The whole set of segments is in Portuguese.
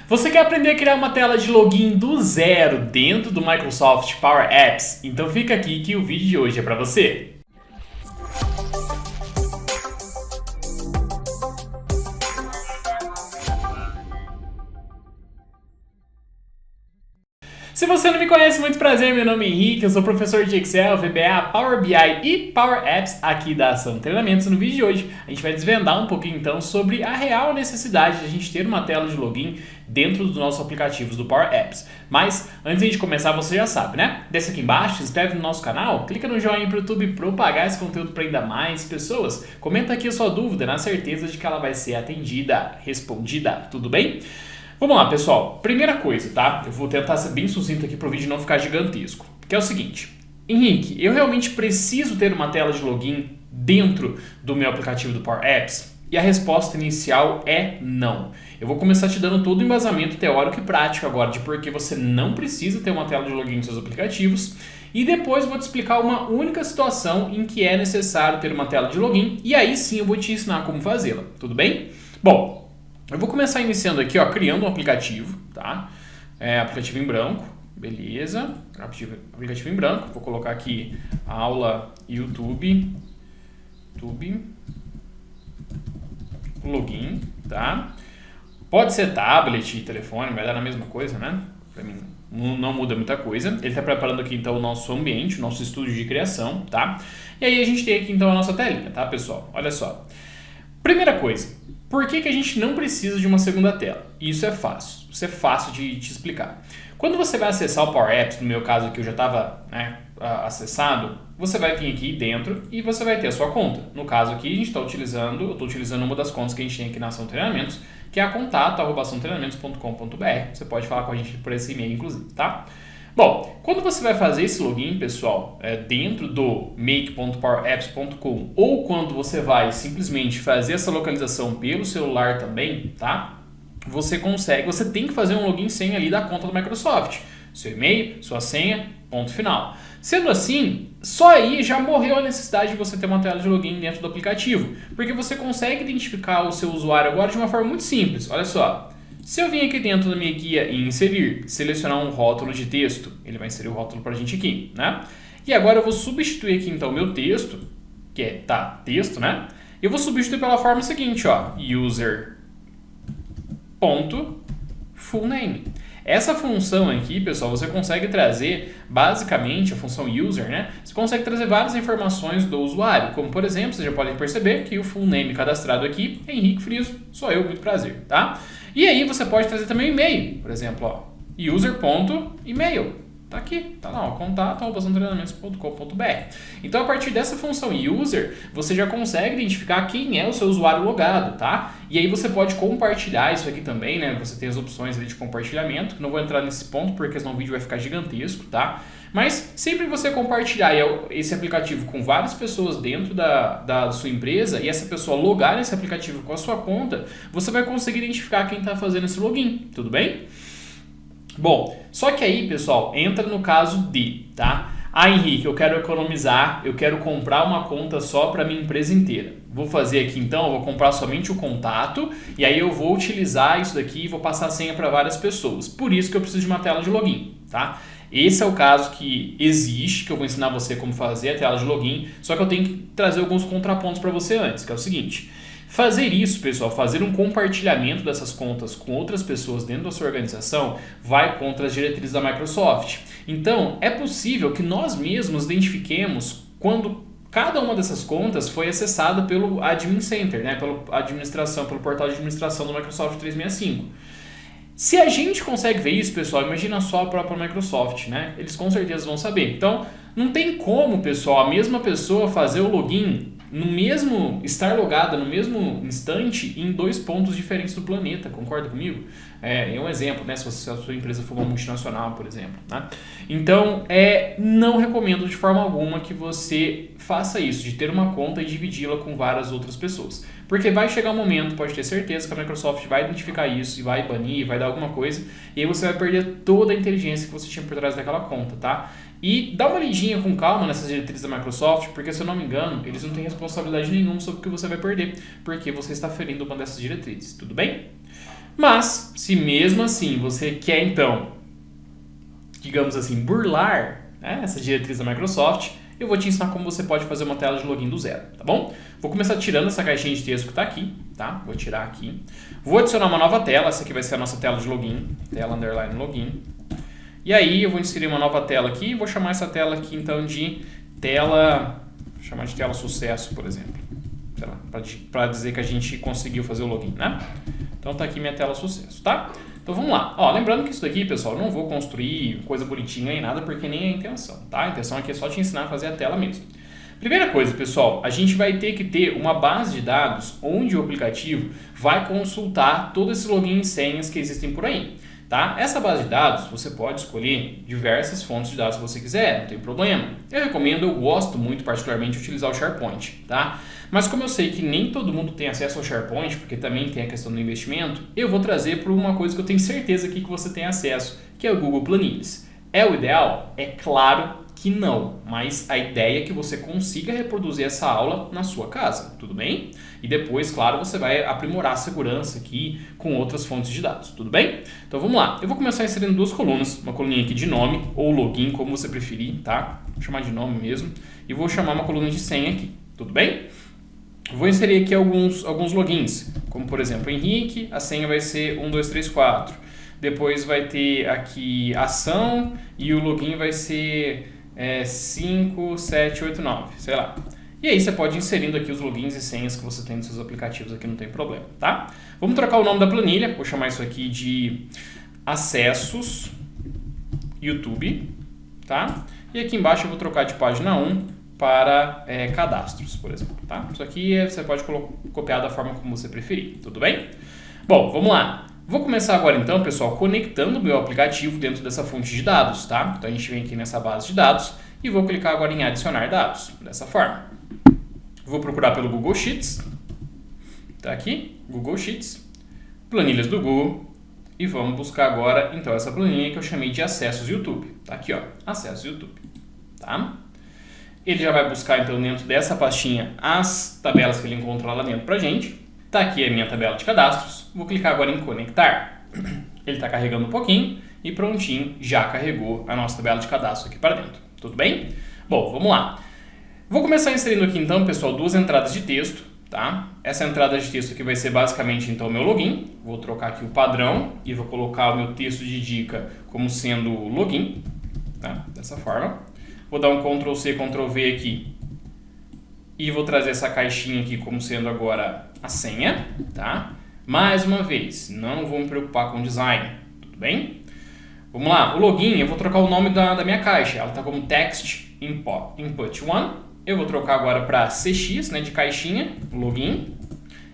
Você quer aprender a criar uma tela de login do zero dentro do Microsoft Power Apps? Então fica aqui que o vídeo de hoje é para você. Se você não me conhece, muito prazer, meu nome é Henrique, eu sou professor de Excel, VBA, Power BI e Power Apps aqui da Ação Treinamentos. No vídeo de hoje a gente vai desvendar um pouquinho então sobre a real necessidade de a gente ter uma tela de login dentro dos nossos aplicativos do Power Apps. Mas antes de começar, você já sabe, né? Desce aqui embaixo, se inscreve no nosso canal, clica no joinha para o YouTube propagar esse conteúdo para ainda mais pessoas. Comenta aqui a sua dúvida na certeza de que ela vai ser atendida, respondida, tudo bem? Vamos lá, pessoal. Primeira coisa, tá? Eu vou tentar ser bem sucinto aqui para o vídeo não ficar gigantesco. Que é o seguinte. Henrique, eu realmente preciso ter uma tela de login dentro do meu aplicativo do Power Apps? E a resposta inicial é não. Eu vou começar te dando todo o embasamento teórico e prático agora de por que você não precisa ter uma tela de login nos seus aplicativos. E depois vou te explicar uma única situação em que é necessário ter uma tela de login. E aí sim eu vou te ensinar como fazê-la. Tudo bem? Bom, eu vou começar iniciando aqui, ó, criando um aplicativo, tá? Aplicativo em branco, beleza. Aplicativo em branco, vou colocar aqui aula YouTube, login, tá? Pode ser tablet, telefone, vai dar na mesma coisa, né? Pra mim não muda muita coisa. Ele está preparando aqui então o nosso ambiente, o nosso estúdio de criação, tá? E aí a gente tem aqui então a nossa telinha, tá, pessoal? Olha só. Primeira coisa. Por que a gente não precisa de uma segunda tela? Isso é fácil de te explicar. Quando você vai acessar o Power Apps, no meu caso aqui eu já estava acessado, você vai vir aqui dentro e você vai ter a sua conta. No caso aqui eu estou utilizando uma das contas que a gente tem aqui na Ação Treinamentos, que é a contato@açãotreinamentos.com.br. Você pode falar com a gente por esse e-mail, inclusive, tá? Bom, quando você vai fazer esse login, pessoal, dentro do make.powerapps.com ou quando você vai simplesmente fazer essa localização pelo celular também, tá? Você tem que fazer um login sem ali da conta do Microsoft. Seu e-mail, sua senha, ponto final. Sendo assim, só aí já morreu a necessidade de você ter uma tela de login dentro do aplicativo, porque você consegue identificar o seu usuário agora de uma forma muito simples. Olha só. Se eu vim aqui dentro da minha guia e inserir, selecionar um rótulo de texto, ele vai inserir o rótulo para a gente aqui, né? E agora eu vou substituir aqui então o meu texto, que é texto, né? Eu vou substituir pela forma seguinte, ó, user.fullname. Essa função aqui, pessoal, você consegue trazer, basicamente, a função user, né? Você consegue trazer várias informações do usuário, como, por exemplo, vocês já podem perceber que o full name cadastrado aqui é Henrique Friso, sou eu, muito prazer, tá? E aí você pode trazer também o e-mail, por exemplo, ó, user.email. Tá aqui, tá lá, ó, contato@açãotreinamentos.com.br. Então, a partir dessa função user, você já consegue identificar quem é o seu usuário logado, tá? E aí você pode compartilhar isso aqui também, né? Você tem as opções ali de compartilhamento, não vou entrar nesse ponto porque senão o vídeo vai ficar gigantesco, tá? Mas sempre que você compartilhar esse aplicativo com várias pessoas dentro da sua empresa e essa pessoa logar nesse aplicativo com a sua conta, você vai conseguir identificar quem está fazendo esse login, tudo bem? Bom, só que aí, pessoal, entra no caso de, tá? Henrique, eu quero economizar, eu quero comprar uma conta só para minha empresa inteira. Vou fazer aqui então, eu vou comprar somente o contato e aí eu vou utilizar isso daqui e vou passar a senha para várias pessoas. Por isso que eu preciso de uma tela de login, tá? Esse é o caso que existe, que eu vou ensinar você como fazer a tela de login, só que eu tenho que trazer alguns contrapontos para você antes, que é o seguinte. Fazer isso, pessoal, fazer um compartilhamento dessas contas com outras pessoas dentro da sua organização vai contra as diretrizes da Microsoft. Então, é possível que nós mesmos identifiquemos quando cada uma dessas contas foi acessada pelo Admin Center, né, pelo portal de administração do Microsoft 365. Se a gente consegue ver isso, pessoal, imagina só a própria Microsoft, né? Eles com certeza vão saber. Então, não tem como, pessoal, a mesma pessoa fazer o login estar logada no mesmo instante em dois pontos diferentes do planeta, concorda comigo? É um exemplo, né? Se a sua empresa for uma multinacional, por exemplo, né? Então, não recomendo de forma alguma que você faça isso, de ter uma conta e dividi-la com várias outras pessoas. Porque vai chegar um momento, pode ter certeza, que a Microsoft vai identificar isso e vai banir, vai dar alguma coisa, e aí você vai perder toda a inteligência que você tinha por trás daquela conta, tá? E dá uma lidinha com calma nessas diretrizes da Microsoft, porque se eu não me engano, eles não têm responsabilidade nenhuma sobre o que você vai perder, porque você está ferindo uma dessas diretrizes, tudo bem? Mas, se mesmo assim você quer, então, digamos assim, burlar, né, essa diretriz da Microsoft, eu vou te ensinar como você pode fazer uma tela de login do zero, tá bom? Vou começar tirando essa caixinha de texto que está aqui, tá? Vou tirar aqui. Vou adicionar uma nova tela, essa aqui vai ser a nossa tela de login, tela underline login. E aí eu vou inserir uma nova tela aqui, vou chamar essa tela aqui então de tela, vou chamar de tela sucesso, por exemplo. Para dizer que a gente conseguiu fazer o login, né? Então tá aqui minha tela sucesso, tá? Então vamos lá. Ó, lembrando que isso daqui, pessoal, eu não vou construir coisa bonitinha nem nada, porque nem é a intenção, tá? A intenção aqui é só te ensinar a fazer a tela mesmo. Primeira coisa, pessoal, a gente vai ter que ter uma base de dados onde o aplicativo vai consultar todos esses logins e senhas que existem por aí. Tá? Essa base de dados, você pode escolher diversas fontes de dados que você quiser, não tem problema. Eu gosto muito particularmente de utilizar o SharePoint, tá? Mas como eu sei que nem todo mundo tem acesso ao SharePoint, porque também tem a questão do investimento, eu vou trazer para uma coisa que eu tenho certeza aqui que você tem acesso, que é o Google Planilhas. É o ideal? É claro que não, mas a ideia é que você consiga reproduzir essa aula na sua casa, tudo bem? E depois, claro, você vai aprimorar a segurança aqui com outras fontes de dados, tudo bem? Então vamos lá, eu vou começar inserindo duas colunas, uma coluninha aqui de nome ou login, como você preferir, tá? Vou chamar de nome mesmo, e vou chamar uma coluna de senha aqui, tudo bem? Vou inserir aqui alguns logins, como por exemplo, Henrique, a senha vai ser 1234, depois vai ter aqui ação e o login vai ser 5789, sei lá. E aí você pode ir inserindo aqui os logins e senhas que você tem nos seus aplicativos aqui, não tem problema, tá? Vamos trocar o nome da planilha, vou chamar isso aqui de acessos YouTube, tá? E aqui embaixo eu vou trocar de página 1 para cadastros, por exemplo, tá? Isso aqui você pode copiar da forma como você preferir, tudo bem? Bom, vamos lá. Vou começar agora então, pessoal, conectando o meu aplicativo dentro dessa fonte de dados, tá? Então a gente vem aqui nessa base de dados e vou clicar agora em adicionar dados, dessa forma. Vou procurar pelo Google Sheets, tá aqui, Google Sheets, planilhas do Google, e vamos buscar agora então essa planilha que eu chamei de acessos YouTube, tá aqui ó, acessos YouTube, tá? Ele já vai buscar então dentro dessa pastinha as tabelas que ele encontrou lá dentro pra gente. Tá aqui a minha tabela de cadastros, vou clicar agora em conectar, ele está carregando um pouquinho e prontinho, já carregou a nossa tabela de cadastro aqui para dentro, tudo bem? Bom, vamos lá. Vou começar inserindo aqui então, pessoal, duas entradas de texto, tá? Essa entrada de texto aqui vai ser basicamente então o meu login, vou trocar aqui o padrão e vou colocar o meu texto de dica como sendo login, tá? Dessa forma. Vou dar um Ctrl C, Ctrl V aqui e vou trazer essa caixinha aqui como sendo agora a senha, tá? Mais uma vez, não vou me preocupar com o design, tudo bem? Vamos lá, o login, eu vou trocar o nome da minha caixa, ela está como text input 1, eu vou trocar agora para CX, né, de caixinha, login,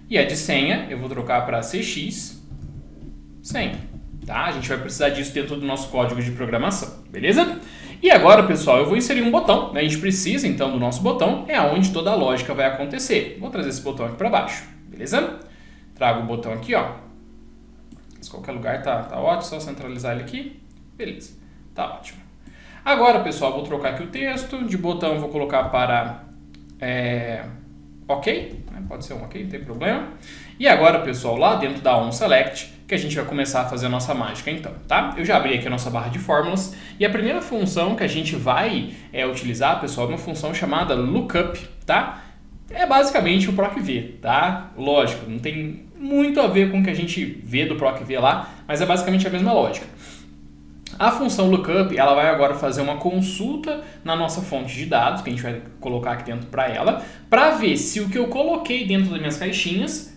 e a de senha eu vou trocar para CX, senha, tá? A gente vai precisar disso dentro do nosso código de programação, beleza? E agora, pessoal, eu vou inserir um botão, né? A gente precisa, então, do nosso botão, é onde toda a lógica vai acontecer. Vou trazer esse botão aqui para baixo, beleza? Trago o botão aqui, ó. Em qualquer lugar tá ótimo, só centralizar ele aqui. Beleza, tá ótimo. Agora, pessoal, vou trocar aqui o texto. De botão, vou colocar para OK, né? Pode ser um OK, não tem problema. E agora, pessoal, lá dentro da onSelect, que a gente vai começar a fazer a nossa mágica então, tá? Eu já abri aqui a nossa barra de fórmulas e a primeira função que a gente vai utilizar, pessoal, é uma função chamada lookup, tá? É basicamente o PROC-V, tá? Lógico, não tem muito a ver com o que a gente vê do PROC-V lá, mas é basicamente a mesma lógica. A função lookup, ela vai agora fazer uma consulta na nossa fonte de dados, que a gente vai colocar aqui dentro para ela, para ver se o que eu coloquei dentro das minhas caixinhas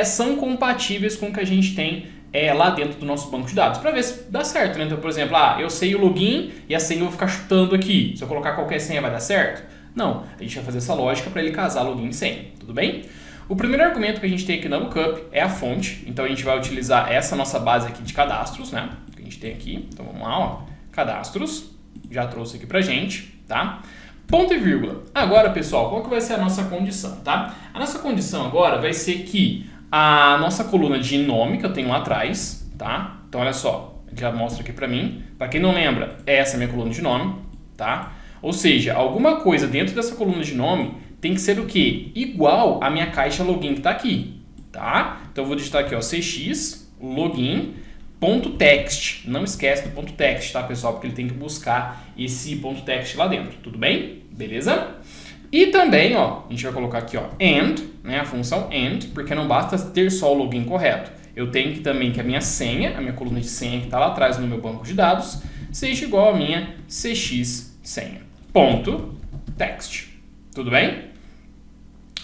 são compatíveis com o que a gente tem lá dentro do nosso banco de dados, para ver se dá certo, né? Então, por exemplo, eu sei o login e a senha eu vou ficar chutando aqui. Se eu colocar qualquer senha vai dar certo? Não, a gente vai fazer essa lógica para ele casar login e senha, tudo bem? O primeiro argumento que a gente tem aqui na lookup é a fonte, então a gente vai utilizar essa nossa base aqui de cadastros, né? Que a gente tem aqui, então vamos lá, ó, cadastros, já trouxe aqui pra gente, tá? Ponto e vírgula. Agora, pessoal, qual que vai ser a nossa condição, tá? A nossa condição agora vai ser que a nossa coluna de nome que eu tenho lá atrás, tá? Então, olha só, já mostra aqui pra mim. Pra quem não lembra, essa é a minha coluna de nome, tá? Ou seja, alguma coisa dentro dessa coluna de nome tem que ser o quê? Igual à minha caixa login que tá aqui, tá? Então, eu vou digitar aqui, ó, CX, login.text. Não esquece do ponto .text, tá, pessoal? Porque ele tem que buscar esse ponto .text lá dentro. Tudo bem? Beleza? E também, ó, a gente vai colocar aqui, ó, and, né, a função and, porque não basta ter só o login correto. Eu tenho que também que a minha senha, a minha coluna de senha que está lá atrás no meu banco de dados, seja igual a minha cx senha. Ponto text. Tudo bem?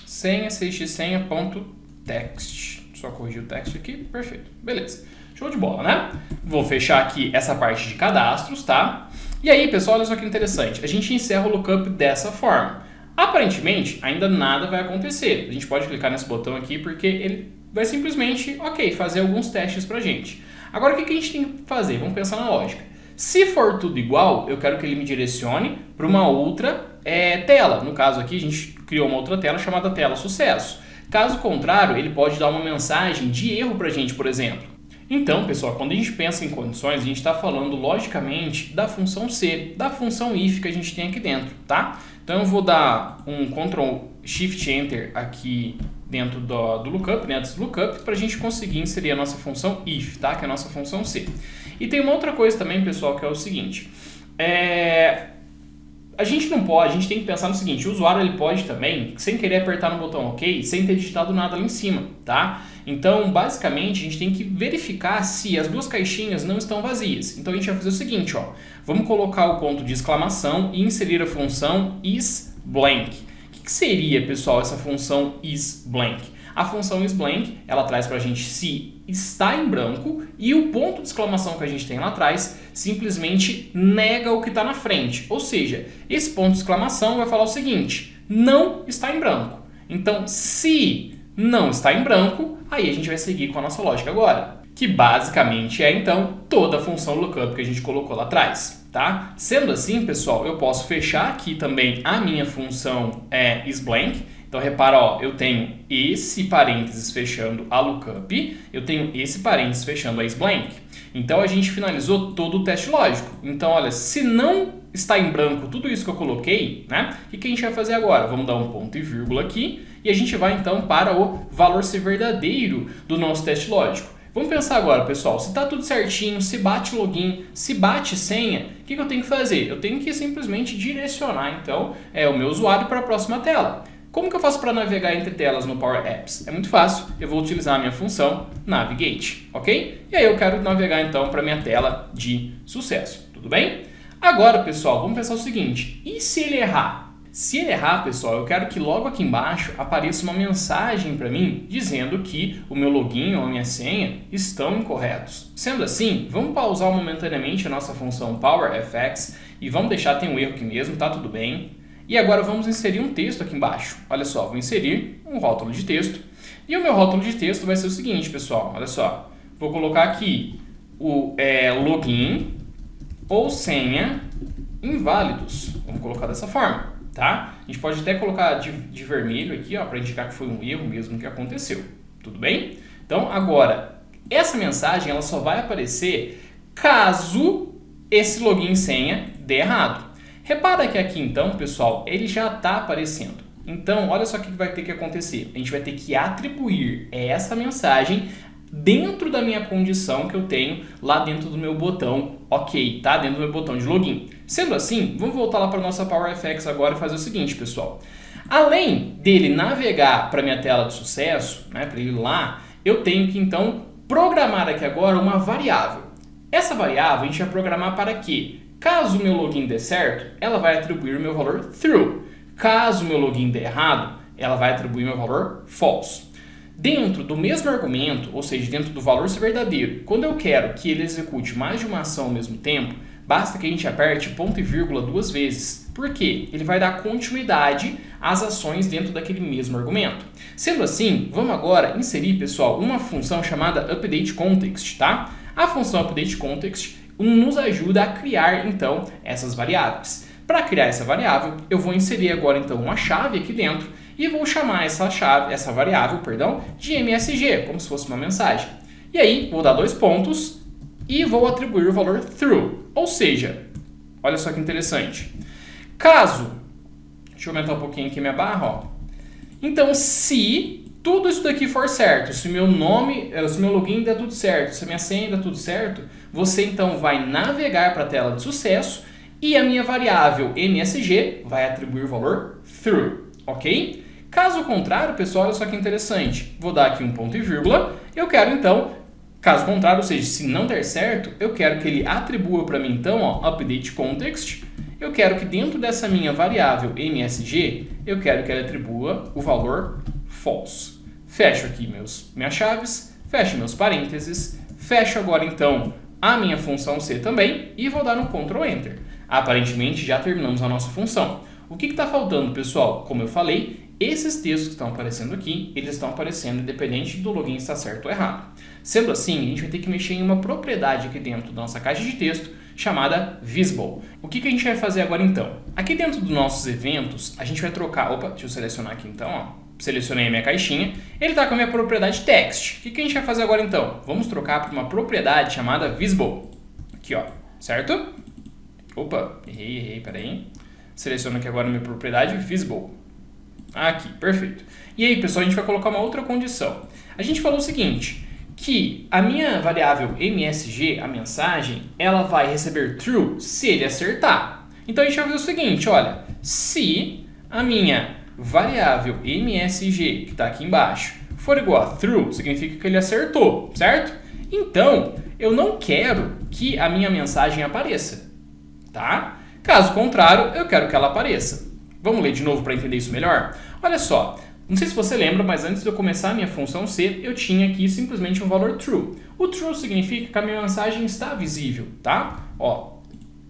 Senha, cx senha, ponto text. Só corrigir o text aqui, perfeito. Beleza. Show de bola, né? Vou fechar aqui essa parte de cadastros, tá? E aí, pessoal, olha só que interessante. A gente encerra o lookup dessa forma. Aparentemente, ainda nada vai acontecer. A gente pode clicar nesse botão aqui porque ele vai simplesmente, ok, fazer alguns testes pra gente. Agora, o que a gente tem que fazer? Vamos pensar na lógica. Se for tudo igual, eu quero que ele me direcione para uma outra tela. No caso aqui, a gente criou uma outra tela chamada tela sucesso. Caso contrário, ele pode dar uma mensagem de erro pra gente, por exemplo. Então, pessoal, quando a gente pensa em condições, a gente está falando, logicamente, da função C, da função if que a gente tem aqui dentro, tá? Então, eu vou dar um Ctrl Shift Enter aqui dentro do lookup, né, antes do lookup, para a gente conseguir inserir a nossa função if, tá? Que é a nossa função C. E tem uma outra coisa também, pessoal, que é o seguinte. A gente não pode, a gente tem que pensar no seguinte, o usuário ele pode também, sem querer apertar no botão OK, sem ter digitado nada ali em cima, tá? Então, basicamente, a gente tem que verificar se as duas caixinhas não estão vazias. Então, a gente vai fazer o seguinte, ó, vamos colocar o ponto de exclamação e inserir a função isBlank. O que seria, pessoal, essa função isBlank? A função isBlank, ela traz pra gente se está em branco e o ponto de exclamação que a gente tem lá atrás simplesmente nega o que está na frente. Ou seja, esse ponto de exclamação vai falar o seguinte, não está em branco. Então, se não está em branco, aí a gente vai seguir com a nossa lógica agora, que basicamente é então toda a função lookup que a gente colocou lá atrás. Tá? Sendo assim, pessoal, eu posso fechar aqui também a minha função isBlank. Então, repara, ó, eu tenho esse parênteses fechando a lookup, eu tenho esse parênteses fechando a isBlank. Então, a gente finalizou todo o teste lógico. Então, olha, se não está em branco tudo isso que eu coloquei, né? O que a gente vai fazer agora? Vamos dar um ponto e vírgula aqui e a gente vai, então, para o valor ser verdadeiro do nosso teste lógico. Vamos pensar agora, pessoal, se está tudo certinho, se bate login, se bate senha, o que eu tenho que fazer? Eu tenho que simplesmente direcionar, então, o meu usuário para a próxima tela. Como que eu faço para navegar entre telas no Power Apps? É muito fácil, eu vou utilizar a minha função Navigate, ok? E aí eu quero navegar então para a minha tela de sucesso, tudo bem? Agora, pessoal, vamos pensar o seguinte, e se ele errar? Se ele errar, pessoal, eu quero que logo aqui embaixo apareça uma mensagem para mim dizendo que o meu login ou a minha senha estão incorretos. Sendo assim, vamos pausar momentaneamente a nossa função PowerFX e vamos deixar, tem um erro aqui mesmo, tá tudo bem? E agora vamos inserir um texto aqui embaixo. Olha só, vou inserir um rótulo de texto. E o meu rótulo de texto vai ser o seguinte, pessoal. Olha só, vou colocar aqui o login ou senha inválidos. Vamos colocar dessa forma, tá? A gente pode até colocar de vermelho aqui, ó, para indicar que foi um erro mesmo que aconteceu. Tudo bem? Então, agora, essa mensagem ela só vai aparecer caso esse login e senha dê errado. Repara que aqui então, pessoal, ele já está aparecendo. Então, olha só o que vai ter que acontecer. A gente vai ter que atribuir essa mensagem dentro da minha condição que eu tenho lá dentro do meu botão OK, tá? Dentro do meu botão de login. Sendo assim, vamos voltar lá para a nossa PowerFX agora e fazer o seguinte, pessoal. Além dele navegar para a minha tela de sucesso, né, para ele ir lá, eu tenho que então programar aqui agora uma variável. Essa variável a gente vai programar para quê? Caso o meu login dê certo, ela vai atribuir o meu valor true. Caso o meu login dê errado, ela vai atribuir o meu valor false. Dentro do mesmo argumento, ou seja, dentro do valor ser verdadeiro, quando eu quero que ele execute mais de uma ação ao mesmo tempo, basta que a gente aperte ponto e vírgula duas vezes. Por quê? Ele vai dar continuidade às ações dentro daquele mesmo argumento. Sendo assim, vamos agora inserir, pessoal, uma função chamada UpdateContext, tá? A função UpdateContext nos ajuda a criar, então, essas variáveis. Para criar essa variável, eu vou inserir agora, então, uma chave aqui dentro e vou chamar essa variável, de MSG, como se fosse uma mensagem. E aí, vou dar 2 pontos e vou atribuir o valor true. Ou seja, olha só que interessante. Caso, deixa eu aumentar um pouquinho aqui minha barra, ó. Então, se tudo isso daqui for certo, se o meu nome, se o meu login der tudo certo, se a minha senha der tudo certo, você então vai navegar para a tela de sucesso e a minha variável MSG vai atribuir o valor true, ok? Caso contrário, pessoal, olha só que interessante. Vou dar aqui um ponto e vírgula. Eu quero então, caso contrário, ou seja, se não der certo, eu quero que ele atribua para mim então, ó, update context. Eu quero que dentro dessa minha variável MSG, eu quero que ele atribua o valor false. Fecho aqui minhas chaves, fecho meus parênteses, fecho agora então a minha função C também e vou dar um Ctrl Enter. Aparentemente já terminamos a nossa função. O que está faltando, pessoal? Como eu falei, esses textos que estão aparecendo aqui, eles estão aparecendo independente do login estar certo ou errado. Sendo assim, a gente vai ter que mexer em uma propriedade aqui dentro da nossa caixa de texto chamada visible. O que a gente vai fazer agora então? Aqui dentro dos nossos eventos, a gente vai trocar... Opa, deixa eu selecionar aqui então, ó. Selecionei a minha caixinha. Ele está com a minha propriedade text. O que a gente vai fazer agora então? Vamos trocar para uma propriedade chamada visible. Aqui, ó. Certo? Opa, errei, peraí. Seleciono aqui agora a minha propriedade visible. Aqui, perfeito. E aí, pessoal, a gente vai colocar uma outra condição. A gente falou o seguinte, que a minha variável MSG, a mensagem, ela vai receber true se ele acertar. Então, a gente vai fazer o seguinte, olha, se a minha variável MSG, que está aqui embaixo, for igual a true, significa que ele acertou, certo? Então, eu não quero que a minha mensagem apareça, tá? Caso contrário, eu quero que ela apareça. Vamos ler de novo para entender isso melhor? Olha só, não sei se você lembra, mas antes de eu começar a minha função C, eu tinha aqui simplesmente um valor true. O true significa que a minha mensagem está visível, tá? Ó,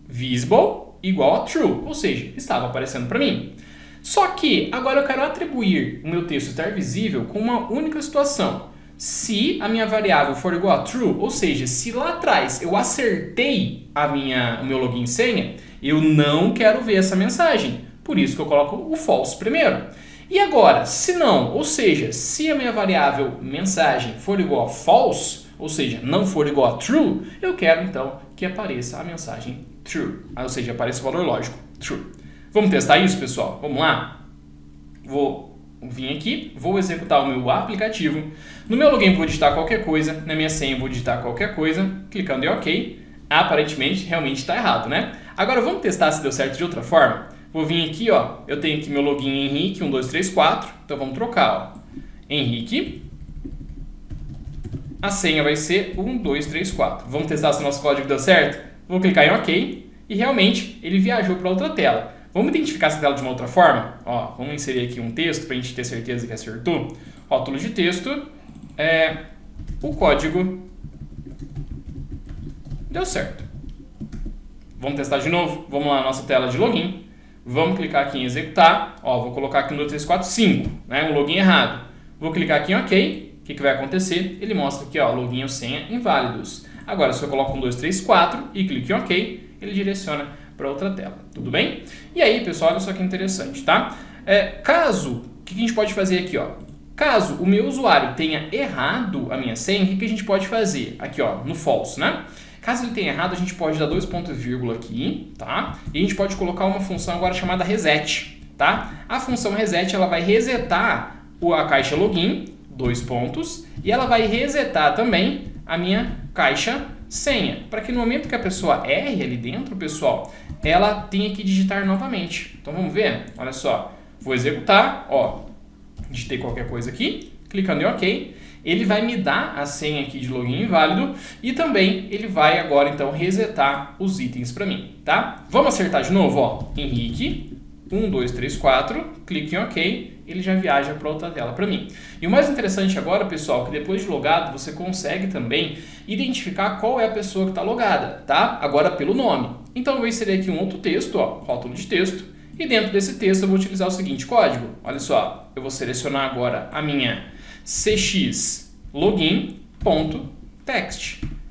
visible igual a true, ou seja, estava aparecendo para mim. Só que agora eu quero atribuir o meu texto estar visível com uma única situação. Se a minha variável for igual a true, ou seja, se lá atrás eu acertei o meu login e senha, eu não quero ver essa mensagem. Por isso que eu coloco o false primeiro. E agora, se não, ou seja, se a minha variável mensagem for igual a false, ou seja, não for igual a true, eu quero então que apareça a mensagem true. Ou seja, apareça o valor lógico, true. Vamos testar isso, pessoal? Vamos lá? Vou vir aqui, vou executar o meu aplicativo. No meu login vou digitar qualquer coisa, na minha senha vou digitar qualquer coisa, clicando em OK. Aparentemente, realmente está errado, né? Agora vamos testar se deu certo de outra forma? Vou vir aqui, ó, eu tenho aqui meu login Henrique 1234, então vamos trocar, ó. Henrique, a senha vai ser 1234. Vamos testar se o nosso código deu certo? Vou clicar em OK e realmente ele viajou para outra tela. Vamos identificar essa tela de uma outra forma? Ó, vamos inserir aqui um texto para a gente ter certeza que acertou. Rótulo de texto, o código deu certo. Vamos testar de novo? Vamos lá na nossa tela de login. Vamos clicar aqui em executar. Ó, vou colocar aqui no 345, né, um login errado. Vou clicar aqui em OK. O que vai acontecer? Ele mostra aqui, ó, login ou senha inválidos. Agora, se eu coloco um 234 e clico em OK, ele direciona para outra tela. Tudo bem? E aí, pessoal, olha só que interessante, tá? O que a gente pode fazer aqui, ó? Caso o meu usuário tenha errado a minha senha, o que a gente pode fazer? Aqui, ó, no false, né? Caso ele tenha errado, a gente pode dar dois pontos e vírgula aqui, tá? E a gente pode colocar uma função agora chamada reset, tá? A função reset, ela vai resetar a caixa login, dois pontos, e ela vai resetar também a minha caixa senha, para que no momento que a pessoa erre ali dentro, pessoal, ela tenha que digitar novamente. Então vamos ver? Olha só, vou executar, ó, digitei qualquer coisa aqui, clicando em OK, ele vai me dar a senha aqui de login inválido e também ele vai agora então resetar os itens para mim, tá? Vamos acertar de novo, ó, Henrique, 1234, clique em OK, ele já viaja para outra tela para mim. E o mais interessante agora, pessoal, que depois de logado você consegue também identificar qual é a pessoa que está logada, tá? Agora pelo nome. Então eu vou inserir aqui um outro texto, ó, rótulo de texto, e dentro desse texto eu vou utilizar o seguinte código. Olha só, eu vou selecionar agora a minha cx login.text.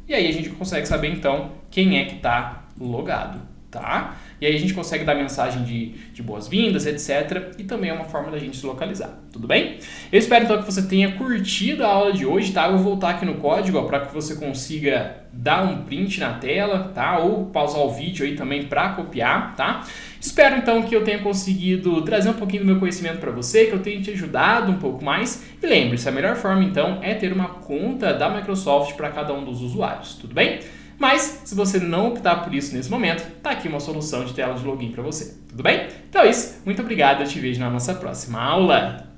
E aí a gente consegue saber então quem é que está logado. tá? E aí a gente consegue dar mensagem de boas-vindas, etc. E também é uma forma da gente se localizar, tudo bem? Eu espero então que você tenha curtido a aula de hoje, tá? Eu vou voltar aqui no código para que você consiga dar um print na tela, tá? Ou pausar o vídeo aí também para copiar, tá? Espero então que eu tenha conseguido trazer um pouquinho do meu conhecimento para você, que eu tenha te ajudado um pouco mais. E lembre-se, a melhor forma então é ter uma conta da Microsoft para cada um dos usuários, tudo bem? Mas, se você não optar por isso nesse momento, tá aqui uma solução de tela de login para você, tudo bem? Então é isso, muito obrigado, eu te vejo na nossa próxima aula.